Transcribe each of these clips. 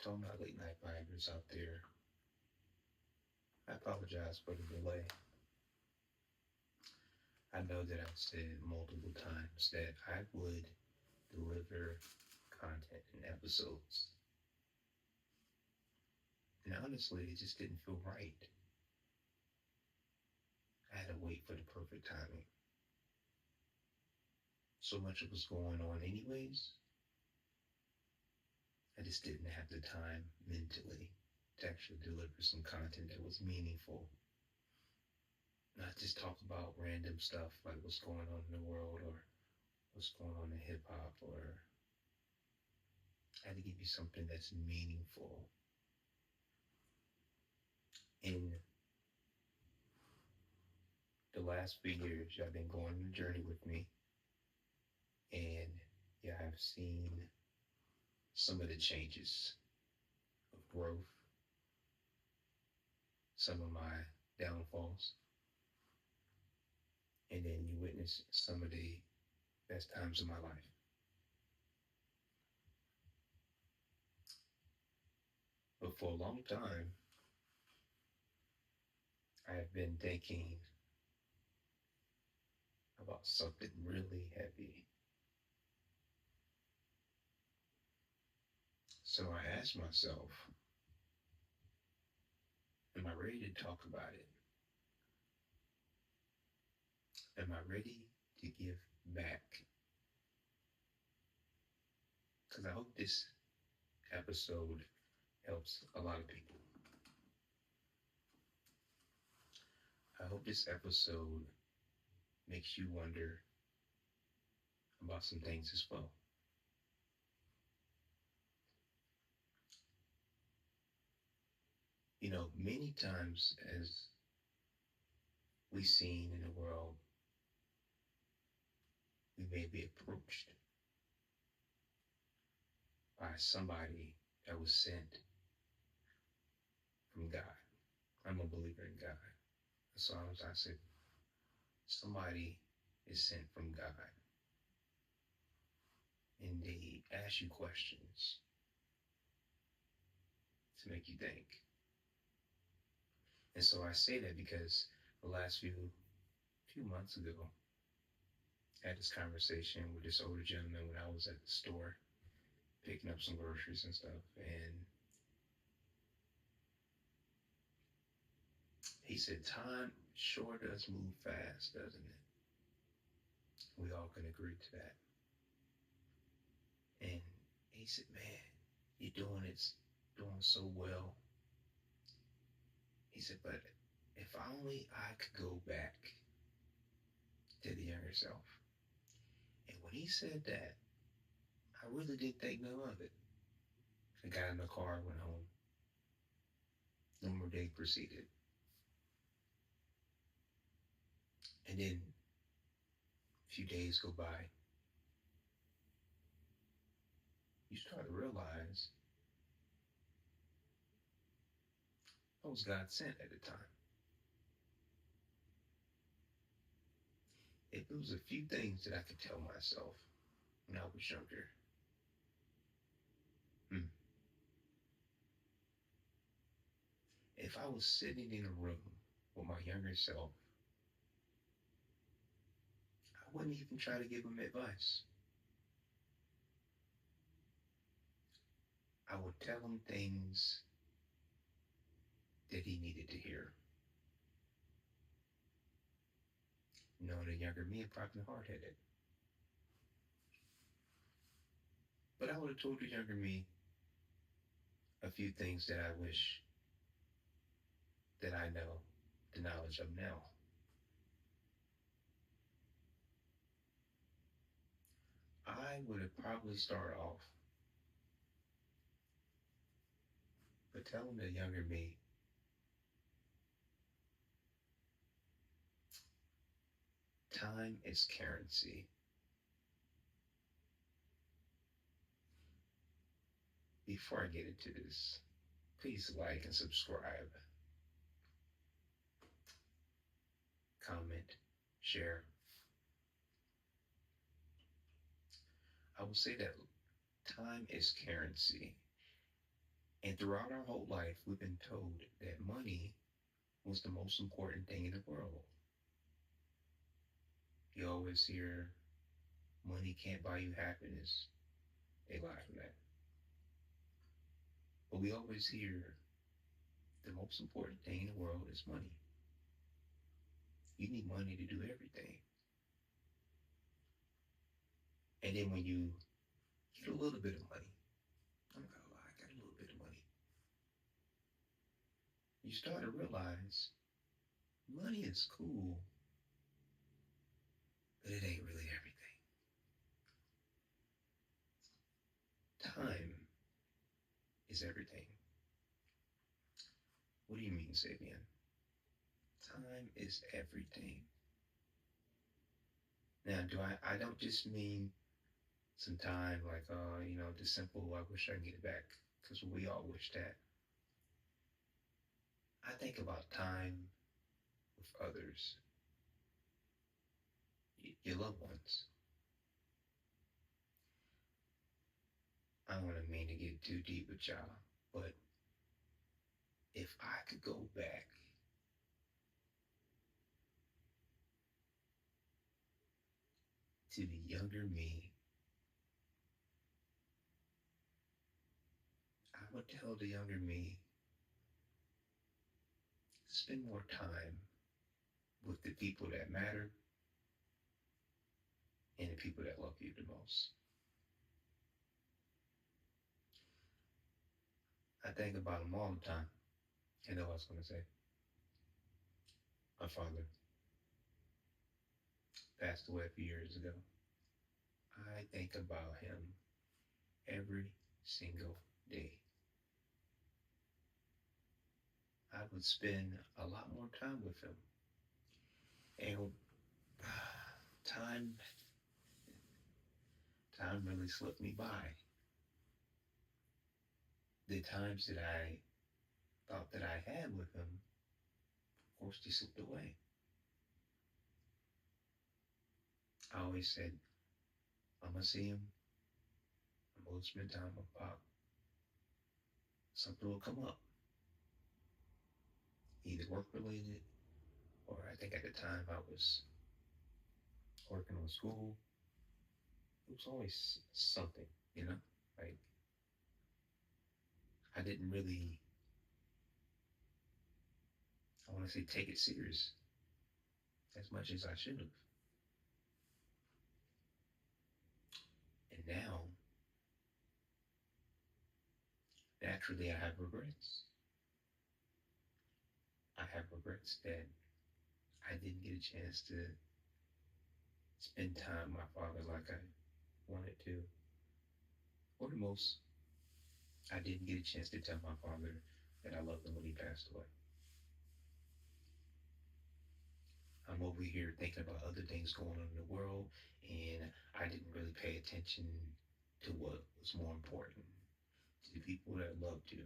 To all my late night vibers out there, I apologize for the delay. I know that I've said multiple times that I would deliver content and episodes. And honestly, it just didn't feel right. I had to wait for the perfect timing. So much was going on, anyways. I just didn't have the time mentally to actually deliver some content that was meaningful. Not just talk about random stuff like what's going on in the world or what's going on in hip hop, or I had to give you something that's meaningful. In the last few years, y'all been going on a journey with me, and yeah, I've seen some of the changes of growth, some of my downfalls, and then you witness some of the best times of my life. But for a long time, I have been thinking about something really heavy. So I asked myself, am I ready to talk about it? Am I ready to give back? Because I hope this episode helps a lot of people. I hope this episode makes you wonder about some things as well. You know, many times as we've seen in the world, we may be approached by somebody that was sent from God. I'm a believer in God. So I said, somebody is sent from God. And they ask you questions to make you think. And so I say that because the last few months ago, I had this conversation with this older gentleman when I was at the store picking up some groceries and stuff. And he said, time sure does move fast, doesn't it? We all can agree to that. And he said, man, you're doing so well. He said, but if only I could go back to the younger self. And when he said that, I really didn't think none of it. I got in the car, went home. No more day proceeded. And then a few days go by. You start to realize I was God sent at the time. If it was a few things that I could tell myself when I was younger, if I was sitting in a room with my younger self, I wouldn't even try to give him advice. I would tell him things that he needed to hear. You know, the younger me, probably hard-headed. But I would have told the younger me a few things that I wish that I know the knowledge of now. I would have probably started off by telling the younger me, time is currency. Before I get into this, please like and subscribe, comment, share. I will say that time is currency. And throughout our whole life, we've been told that money was the most important thing in the world. You always hear money can't buy you happiness. They lie from that. But we always hear the most important thing in the world is money. You need money to do everything. And then when you get a little bit of money, I'm not gonna lie, I got a little bit of money. You start to realize money is cool, but it ain't really everything. Time is everything. What do you mean, Sabian? Time is everything. Now, I don't just mean some time like, the simple, I wish I could get it back, because we all wish that. I think about time with others, your loved ones. I don't want to mean to get too deep with y'all, but if I could go back to the younger me, I would tell the younger me, spend more time with the people that matter and the people that love you the most. I think about them all the time. You know what I was going to say? My father passed away a few years ago. I think about him every single day. I would spend a lot more time with him. And time time really slipped me by. The times that I thought that I had with him, of course, they slipped away. I always said, I'm gonna see him. I'm gonna spend time with Pop. Something will come up, either work related, or I think at the time I was working on school. It was always something, you know? Like, I didn't really, I want to say, take it serious as much as I should have. And now, naturally, I have regrets. I have regrets that I didn't get a chance to spend time with my father like I wanted to. Or the most, I didn't get a chance to tell my father that I loved him when he passed away. I'm over here thinking about other things going on in the world, and I didn't really pay attention to what was more important, to the people that loved you.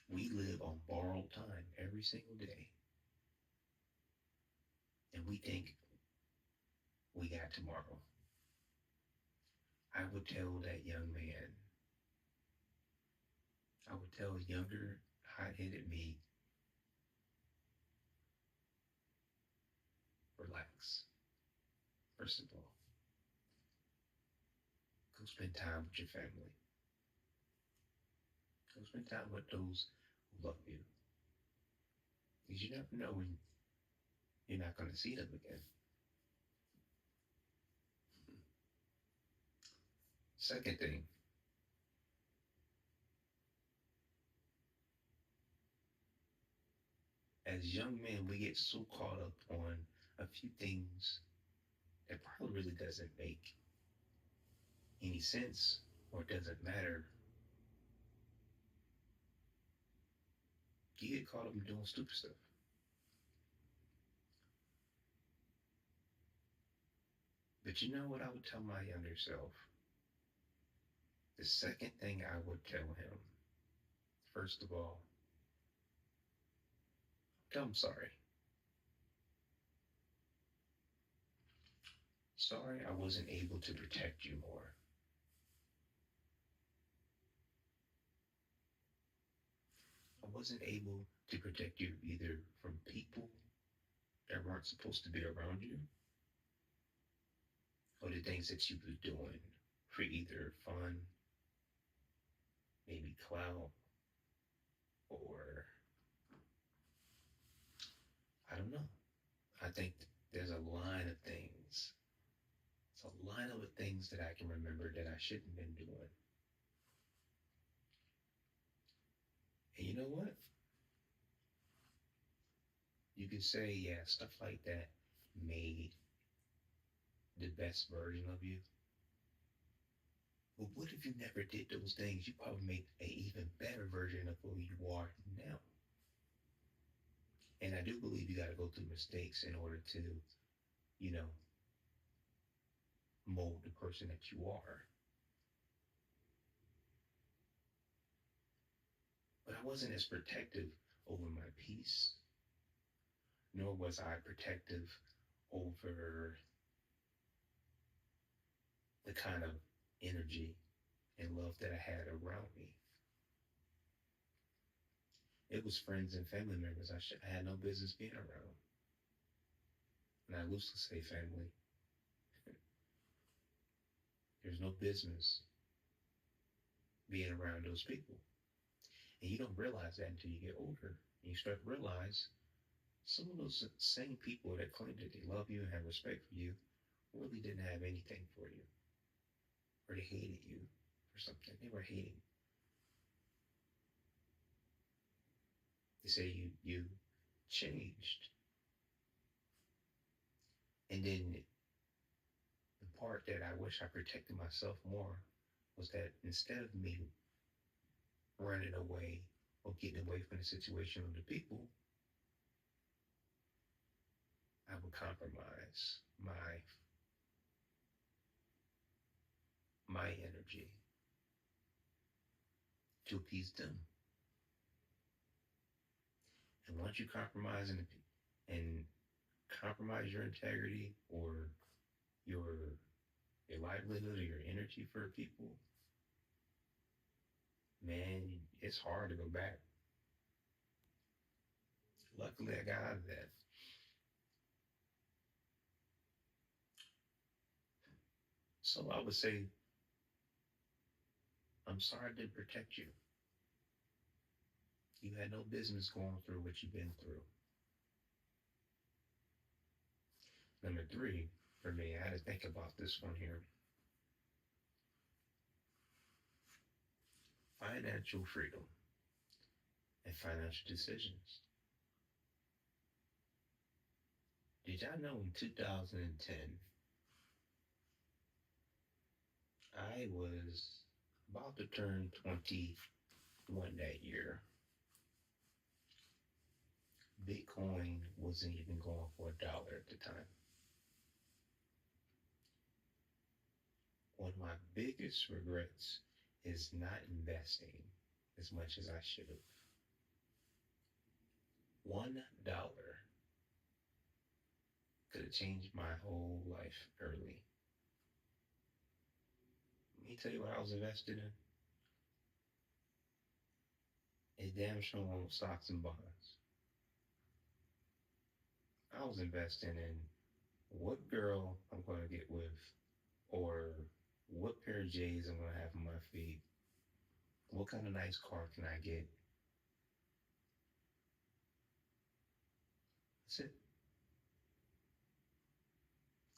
We live on borrowed time every single day, and we think we got tomorrow. I would tell that young man, I would tell younger, hot-headed me, relax. First of all, go spend time with your family. Go spend time with those who love you. Because you never know when you're not going to see them again. Second thing, as young men, we get so caught up on a few things that probably really doesn't make any sense or doesn't matter. You get caught up in doing stupid stuff. But you know what I would tell my younger self? The second thing I would tell him, first of all, tell him sorry. Sorry I wasn't able to protect you more. wasn't able to protect you either from people that weren't supposed to be around you or the things that you were doing for either fun, maybe clout, or I don't know. I think there's a line of things. It's a line of things that I can remember that I shouldn't have been doing. And you know what? You can say, yeah, stuff like that made the best version of you. But what if you never did those things? You probably made an even better version of who you are now. And I do believe you got to go through mistakes in order to, you know, mold the person that you are. But I wasn't as protective over my peace, nor was I protective over the kind of energy and love that I had around me. It was friends and family members I had no business being around. And I loosely say family. There's no business being around those people. And you don't realize that until you get older. And you start to realize some of those same people that claim that they love you and have respect for you really didn't have anything for you. Or they hated you for something. They were hating. They say you changed. And then the part that I wish I protected myself more was that instead of me running away or getting away from the situation or the people, I would compromise my energy to appease them. And once you compromise and compromise your integrity or your your livelihood or your energy for people, man, it's hard to go back. Luckily, I got out of that. So I would say, I'm sorry I didn't protect you. You had no business going through what you've been through. Number three, for me, I had to think about this one here. Financial freedom and financial decisions. Did y'all know in 2010, I was about to turn 21 that year. Bitcoin wasn't even going for $1 at the time. One of my biggest regrets is not investing as much as I should have. $1 could have changed my whole life early. Let me tell you what I was invested in. It's damn sure on stocks and bonds. I was investing in what girl I'm gonna get with, or what pair of J's I'm gonna have on my feet. What kind of nice car can I get? That's it.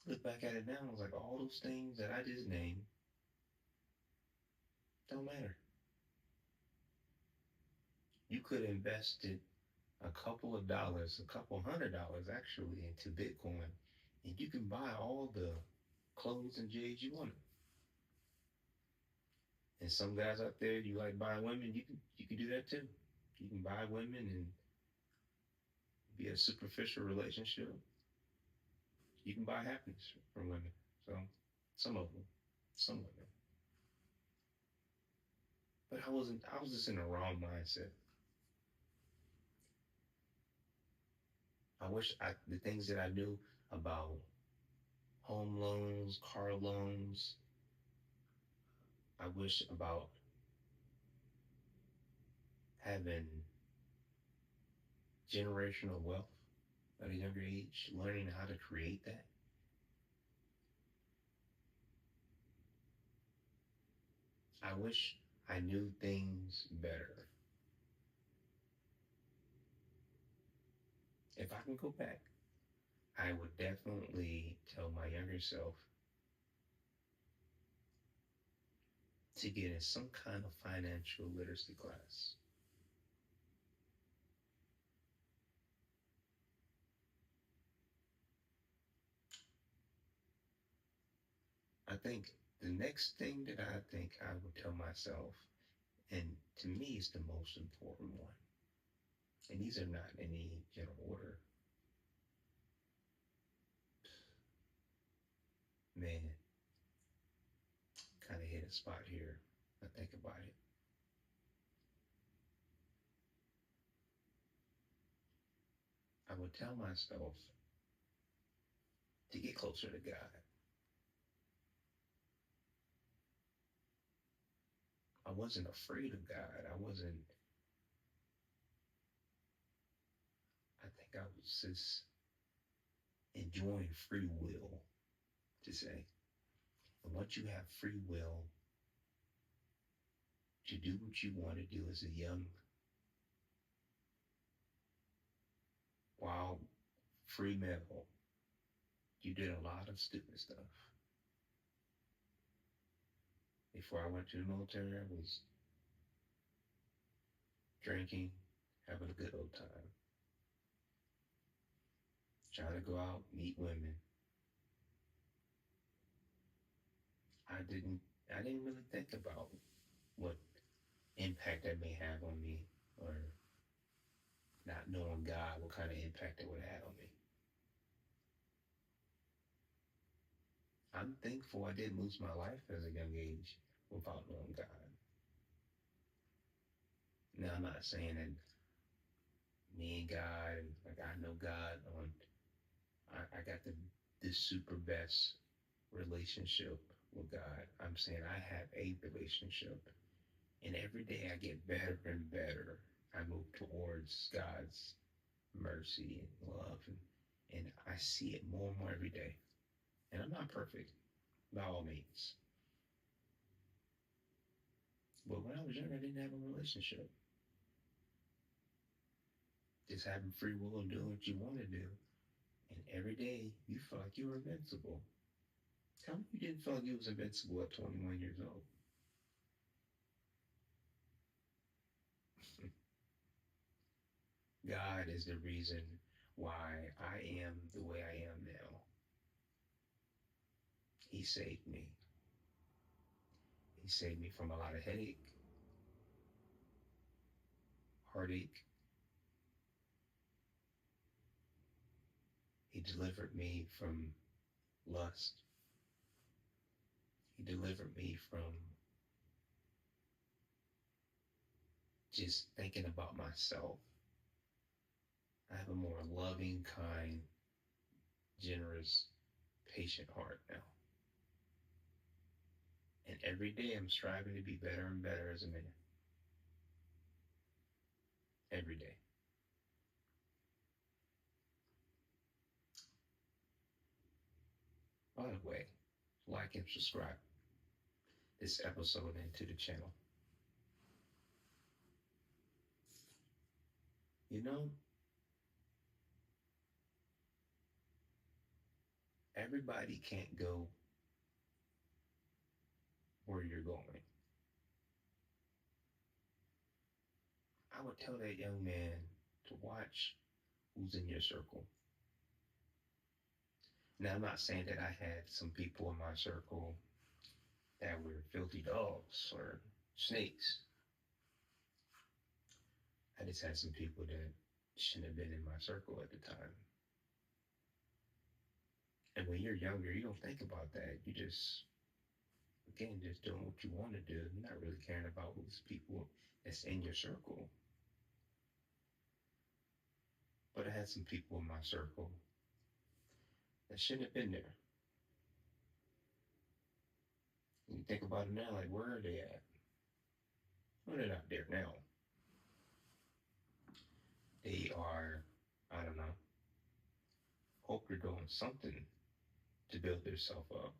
Look back at it now, I was like, all those things that I just named don't matter. You could have invested a couple of dollars, a couple $100 actually, into Bitcoin, and you can buy all the clothes and J's you want. And some guys out there, you like buying women, you can do that too. You can buy women and be a superficial relationship. You can buy happiness from women. So some of them, some women. But I was just in the wrong mindset. The things that I knew about home loans, car loans, I wish about having generational wealth at a younger age, learning how to create that. I wish I knew things better. If I can go back, I would definitely tell my younger self to get in some kind of financial literacy class. I think the next thing that I think I would tell myself, and to me is the most important one, and these are not in any general order. Man, kind of hit a spot here. I think about it. I would tell myself to get closer to God. I wasn't afraid of God. I wasn't, I think I was just enjoying free will to say. And once you have free will to do what you want to do as a young, wild, free male, you did a lot of stupid stuff. Before I went to the military, I was drinking, having a good old time, trying to go out, meet women. I didn't, I didn't really think about what impact that may have on me, or not knowing God, what kind of impact it would have on me. I'm thankful I didn't lose my life at a young age without knowing God. Now, I'm not saying that me and God, like I know God on, I got the super best relationship with God. I'm saying I have a relationship, and every day I get better and better. I move towards God's mercy and love, and I see it more and more every day. And I'm not perfect by all means. But when I was younger, I didn't have a relationship. Just having free will and doing what you want to do. And every day you felt like you were invincible. Tell me you didn't feel like you was invincible at 21 years old. God is the reason why I am the way I am now. He saved me. He saved me from a lot of headache, heartache. He delivered me from lust. He delivered me from just thinking about myself. I have a more loving, kind, generous, patient heart now. And every day I'm striving to be better and better as a man. Every day. By the way, like and subscribe this episode into the channel. You know, everybody can't go where you're going. I would tell that young man to watch who's in your circle. Now, I'm not saying that I had some people in my circle that were filthy dogs or snakes. I just had some people that shouldn't have been in my circle at the time. And when you're younger, you don't think about that. You just, again, just doing what you want to do. You're not really caring about who's people that's in your circle. But I had some people in my circle that shouldn't have been there. And you think about it now, like, where are they at? Well, they're not there now. They are, I don't know, hope they're doing something to build themselves up.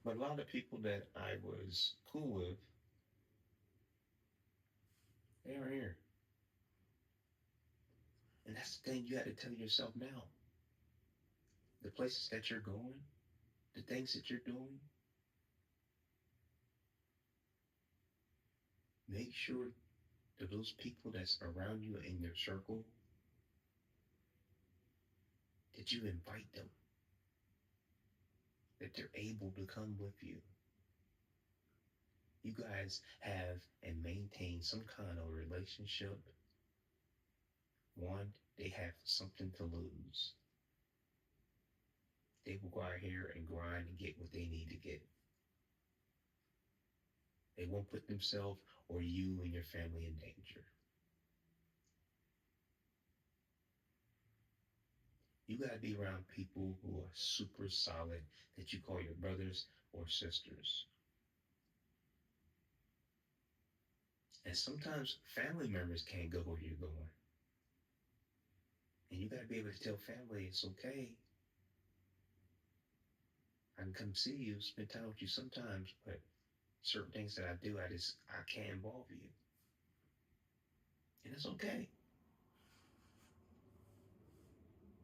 But a lot of people that I was cool with, they aren't here. And that's the thing you got to tell yourself now. The places that you're going, the things that you're doing, make sure that those people that's around you in your circle, that you invite them, that they're able to come with you. You guys have and maintain some kind of relationship. One, they have something to lose. They will go out here and grind and get what they need to get. They won't put themselves or you and your family in danger. You got to be around people who are super solid that you call your brothers or sisters. And sometimes family members can't go where you're going. And you got to be able to tell family it's okay. I can come see you, spend time with you sometimes, but certain things that I do, I can't involve you. And it's okay.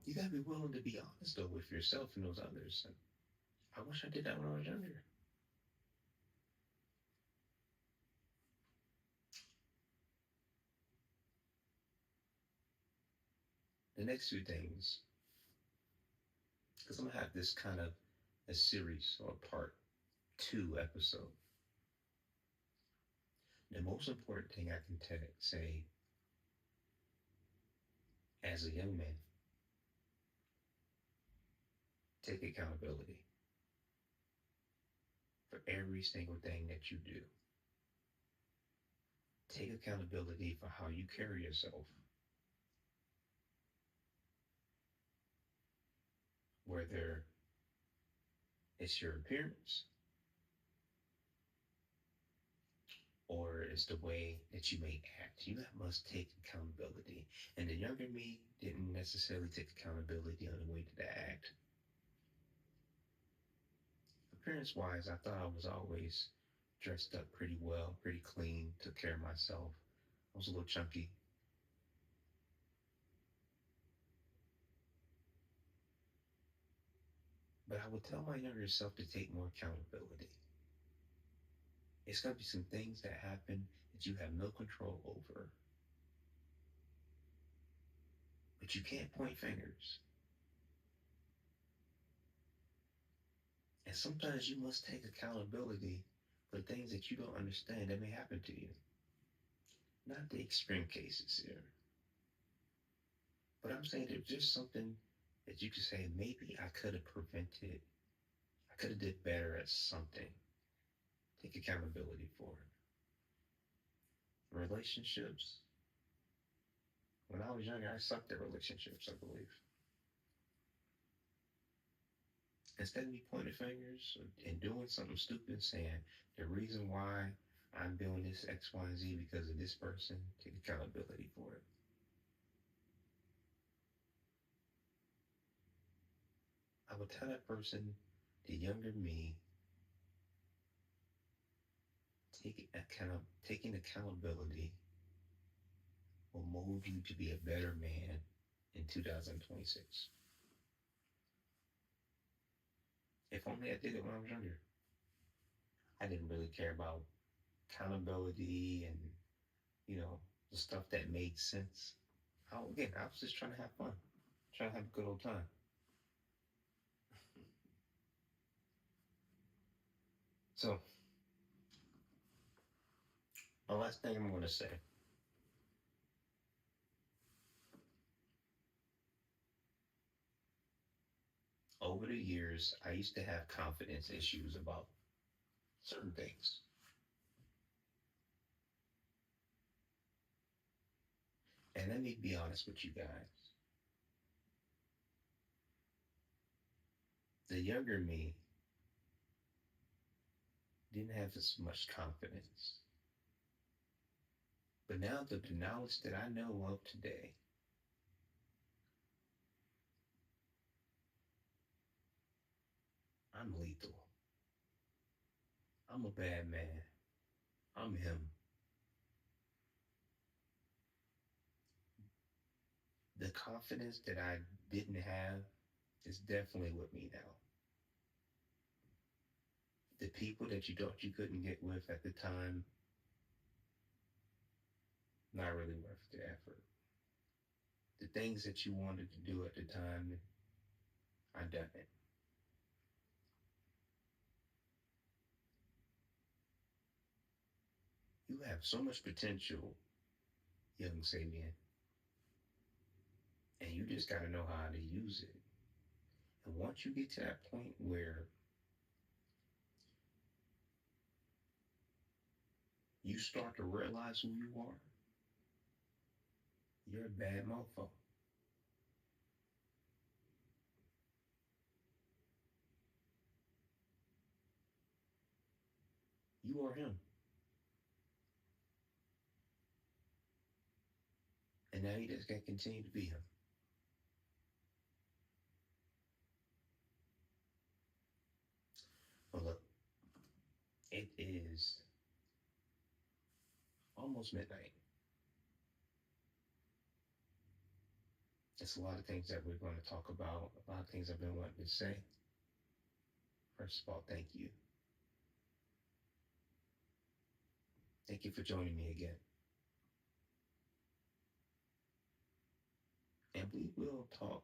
You got to be willing to be honest though with yourself and those others. And I wish I did that when I was younger. The next few things, because I'm gonna have this kind of a series or part 2 episode. The most important thing I can say as a young man, take accountability for every single thing that you do. Take accountability for how you carry yourself, whether it's your appearance or it's the way that you may act. You must take accountability. And the younger me didn't necessarily take accountability on the way to the act. Appearance wise, I thought I was always dressed up pretty well, pretty clean, took care of myself. I was a little chunky. But I would tell my younger self to take more accountability. It's going to be some things that happen that you have no control over. But you can't point fingers. And sometimes you must take accountability for things that you don't understand that may happen to you. Not the extreme cases here. But I'm saying there's just something that you could say, maybe I could have prevented, I could have did better at something. Take accountability for it. Relationships. When I was younger, I sucked at relationships, I believe. Instead of me pointing fingers and doing something stupid, saying the reason why I'm doing this X, Y, and Z because of this person, take accountability for it. I would tell that person, the younger me, taking accountability will mold you to be a better man in 2026. If only I did it when I was younger. I didn't really care about accountability and, the stuff that made sense. I was just trying to have fun, trying to have a good old time. So, the last thing I'm going to say, over the years, I used to have confidence issues about certain things. And let me be honest with you guys. The younger me didn't have as much confidence. But now the knowledge that I know of today, I'm lethal. I'm a bad man. I'm him. The confidence that I didn't have is definitely with me now. The people that you thought you couldn't get with at the time, not really worth the effort. The things that you wanted to do at the time, I done it. You have so much potential, young Sabian, and you just got to know how to use it. And once you get to that point where you start to realize who you are, you're a bad mofo. You are him. And now you just got to continue to be him. But look, it is almost midnight. It's a lot of things that we're going to talk about, a lot of things I've been wanting to say. First of all, thank you. Thank you for joining me again. And we will talk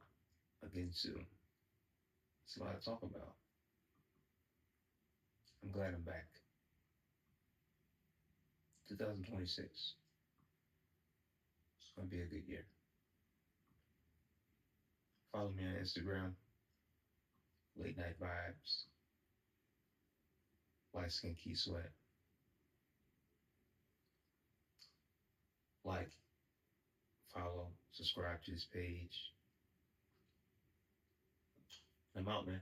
again soon. It's a lot to talk about. I'm glad I'm back. 2026. It's going to be a good year. Follow me on Instagram, Late Night Vibes, Light Skin Key Sweat. Like, follow, subscribe to this page. I'm out, man.